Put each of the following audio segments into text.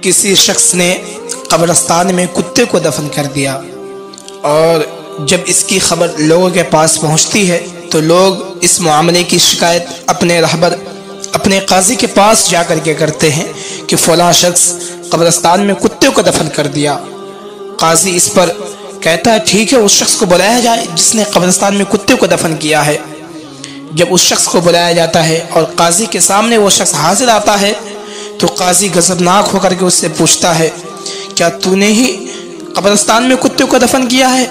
किसी शख्स ने कब्रिस्तान में कुत्ते को दफन कर दिया और जब इसकी खबर लोगों के पास पहुंचती है तो लोग इस मामले की शिकायत अपने रहबर अपने काजी के पास जा कर के करते हैं कि फलां शख्स कब्रिस्तान में कुत्ते को दफन कर दिया। काजी इस पर कहता है ठीक है, उस शख्स को बुलाया जाए जिसने कब्रिस्तान में कुत्ते को दफन किया है। जब उस शख्स को बुलाया जाता है और काजी के सामने वो शख्स हाजिर आता है तो काजी गजबनाक होकर के उससे पूछता है, क्या तूने ही कब्रिस्तान में कुत्ते को दफन किया है?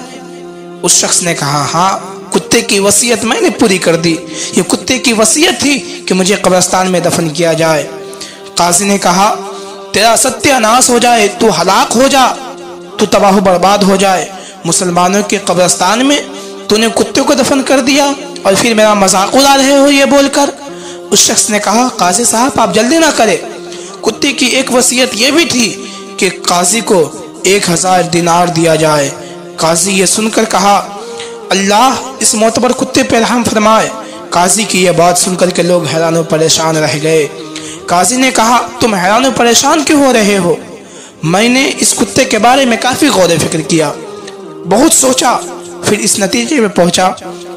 उस शख्स ने कहा, हाँ, कुत्ते की वसीयत मैंने पूरी कर दी। ये कुत्ते की वसीयत थी कि मुझे कब्रिस्तान में दफन किया जाए। काजी ने कहा, तेरा सत्यानाश हो जाए, तू हलाक हो जा, तू तबाह बर्बाद हो जाए। मुसलमानों के कब्रिस्तान में तूने कुत्ते को दफन कर दिया और फिर मेरा मजाक उड़ा रहे हो ये बोलकर। उस शख्स ने कहा, काजी साहब आप जल्दी ना करें, कुत्ते की एक वसीयत ये भी थी कि काजी को 1000 दिनार दिया जाए। काजी ये सुनकर कहा, अल्लाह इस मोतबर कुत्ते पर रहम फरमाए। काजी की यह बात सुनकर के लोग हैरान और परेशान रह गए। काजी ने कहा, तुम हैरान और परेशान क्यों हो रहे हो? मैंने इस कुत्ते के बारे में काफ़ी गौर फिक्र किया, बहुत सोचा, फिर इस नतीजे में पहुंचा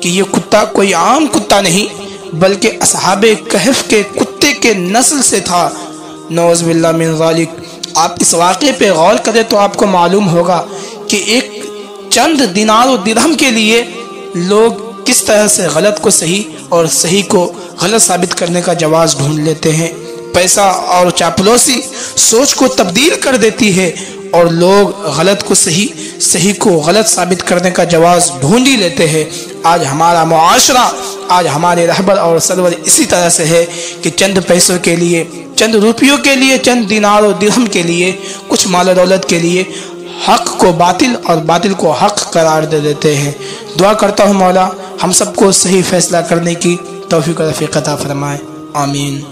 कि ये कुत्ता कोई आम कुत्ता नहीं बल्कि असहाबे कहफ के कुत्ते के नस्ल से था। नौज़ बिल्लाह मिन ज़ालिक। आप इस वाक़े पे गौर करें तो आपको मालूम होगा कि एक चंद दिनार और दिरहम के लिए लोग किस तरह से गलत को सही और सही को गलत साबित करने का जवाब ढूंढ लेते हैं। पैसा और चापलूसी सोच को तब्दील कर देती है और लोग गलत को सही, सही को गलत साबित करने का जवाब ढूंढ ही लेते हैं। आज हमारा मुआशरा, आज हमारे रहबर और सरवर इसी तरह से है कि चंद पैसों के लिए, चंद रुपयों के लिए, चंद दिनार और दिरहम के लिए, कुछ माल दौलत के लिए हक को बातिल और बातिल को हक करार दे देते हैं। दुआ करता हूँ मौला हम सबको सही फैसला करने की तौफीक और रफ़ीक अता फरमाए। आमीन।